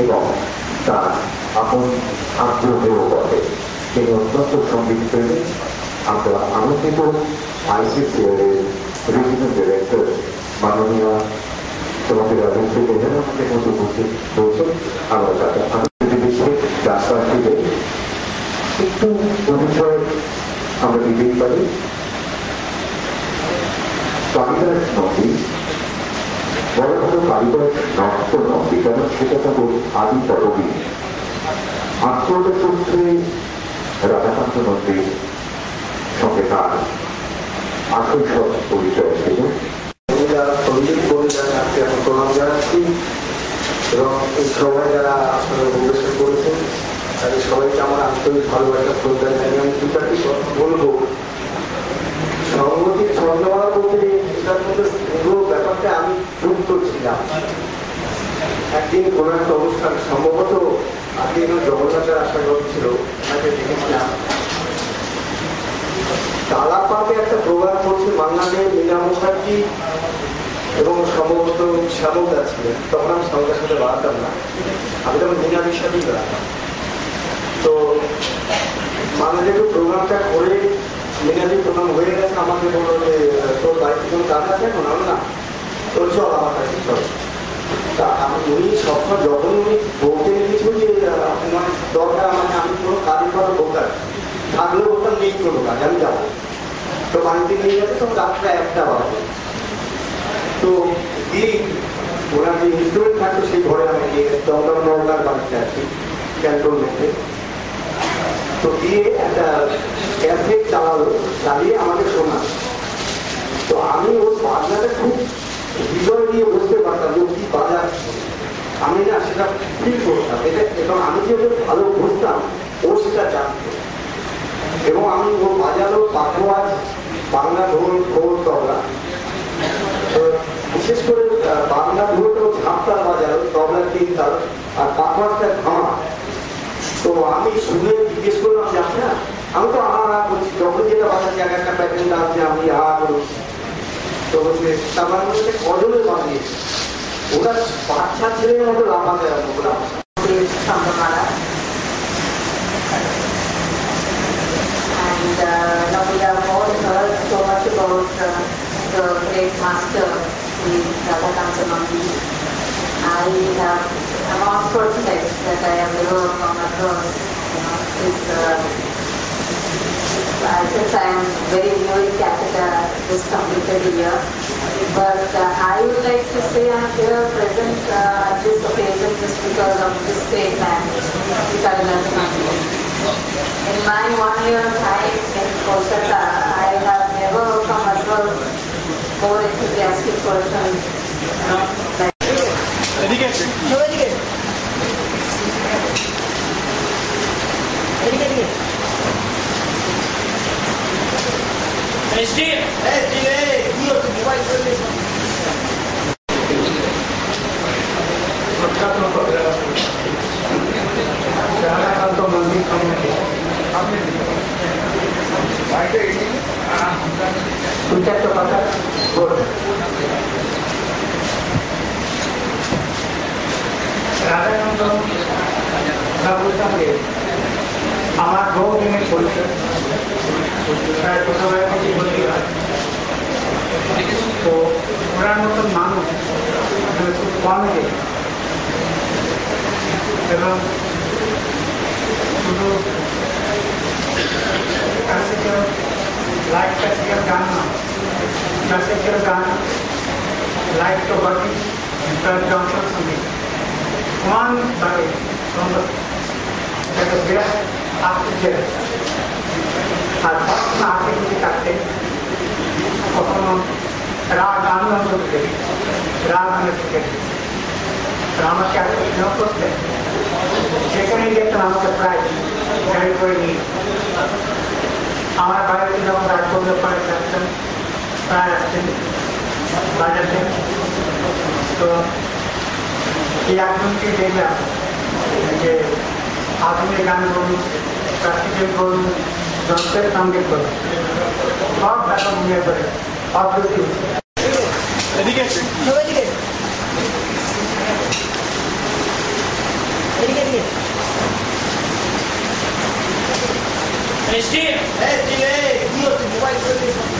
এবং তার আপন আগ্রহেও বটে। তিনি অত্যন্ত সঙ্গীত প্রেমী। আমরা আনন্দিত ICCR এর রিজিনাল ডিরেক্টর মাননীয় তোমাদের রাজনীতি বেহেন আমাদের মধ্যে উপস্থিত হয়েছেন। আমরা তাকে আনন্দ দিচ্ছি। রাস্তা থেকে একটু পরিচয় আমরা দিতেই পারি। কালিদাস নদী বড় বড় কালিদাস নষ্ট নদী, কারণ সেটা তাদের আদি পদবী। আত্মসূত্রে রাধাকান্ত নদীর সঙ্গে তার আসল সব পরিচয় ছিল। সন্দীপ পরিচয় আজকে এখন প্রণাম জানাচ্ছি এবং এই সবাই যারা আসলে পরিবেশন করেছেন তাদের সবাইকে আমার আন্তরিক ভালোবাসা শ্রদ্ধা জানিয়ে আমি দুটাটি কথা বলবো। সংগতির ছন্দমালা বলতে এটার মধ্যে পুরো ব্যাপারটা আমি যুক্ত ছিলাম। একদিন কোন একটা অনুষ্ঠান সম্ভবত আগে জগন্নাথের আসার কথা ছিল, তাকে দেখেছিলাম তালাপাকে একটা প্রোগ্রাম করছে বাংলাদেশ মীনা মুখার্জি এবং সম্ভবত শ্যামলদা ছিলেন। তখন আমি শ্যামলদার সাথে বাড়াতাম না, আমি তখন মীনাদির সাথেই বাড়াতাম। তো বাংলাদেশ প্রোগ্রামটা করে মীনাদি প্রোগ্রাম হয়ে গেছে, আমাকে বললো যে তোর বাড়িতে কোনো কাজ আছে এখন? না, তোর চল আমার কাছে চল। তা উনি সবসময় যখন উনি বলতে গেছিল যে আমার দরকার, মানে আমি কোনো কাজের কথা বলতাম থাকলেও বলতাম নেই কোনো কাজ, আমি যাবো। তো বাড়িতে নিয়ে গেছে, তখন রাত্রে 1টা বাজে। তো এই ওনার যে ইনস্ট্রুমেন্ট থাকতো সেই ঘরে আমাকে দমদম নওগাঁর বাড়িতে আছি ক্যান্টনমেন্টে। তো দিয়ে একটা ক্যাসেট চালালো, চালিয়ে আমাকে শোনা। তো আমি ওর বাজনাটা খুব হৃদয় দিয়ে বুঝতে পারতাম যে কি বাজার, আমি না সেটা ফিল করতাম এটা, এবং আমি যে ভালো বুঝতাম ও সেটা জানতো। এবং আমি ও বাজালো পাখোয়াজ, বাংলা ঢোল, খোল, তবলা, বিশেষ করে বাংলা ঢোলটাও ঝাঁপতাল বাজালো, তবলা 3 তাল আর পাখোয়াজটা ধামা। তো আমি শুনে জিজ্ঞেস করলাম যে আপনারা, আমি তো হা করছি, যখন যেটা বাজাচ্ছি এক একটা প্যাটার্ন আছে আমি হা করছি। তো বলছে তারপর বলছে কজনে বানিয়েছে, ওরা বাচ্চা ছেলের মতো লাফাতে And now we have all heard so much about the great master, Radhakanta Nandi. I'm also fortunate that I have never come across since I am very new in Calcutta, just completed a year. But I would like to say I'm here present at this occasion just because of this great man, Kalidas Nandi. In my 1 year time in Kolkata, I have never come across more enthusiastic person. Radhakanta বাবুর সঙ্গে আমার বহু দিনের পরিচয়, প্রায় ছোটবেলা থেকেই বলতে হয়। তো ওনার মতন মানুষ খুব কম যে, এবং শুধু ক্লাসিক্যাল লাইট ক্লাসিক্যাল গান না, ক্লাসিক্যাল গান লাইট তো বটেই, যন্ত্র সঙ্গীত সমানভাবে এটাকে বিরাট আসছে। আর সবসময় হাতে কিছু কাটতেন, কখনো রাগ আনন্দ দিতেন, রাগ আনন্দ দিতেন। আমাকে এত স্নেহ করতেন, সেখানে গেছেন আমাকে প্রায় গাড়ি করে নিয়ে আমার বাড়িতে যখন রাগ করলে পরে যাচ্ছেন, প্রায় আসছেন বাজাতেন। তো এই একজনকে দেখলাম যে আধুনিক গান করুন, ক্লাসিক্যাল করুন, যন্ত্রের সঙ্গে করুন, সব ব্যাপার মনে করে অদ্ভুত। Steve! Hey, Steve, hey, কি হচ্ছে মোবাইল করে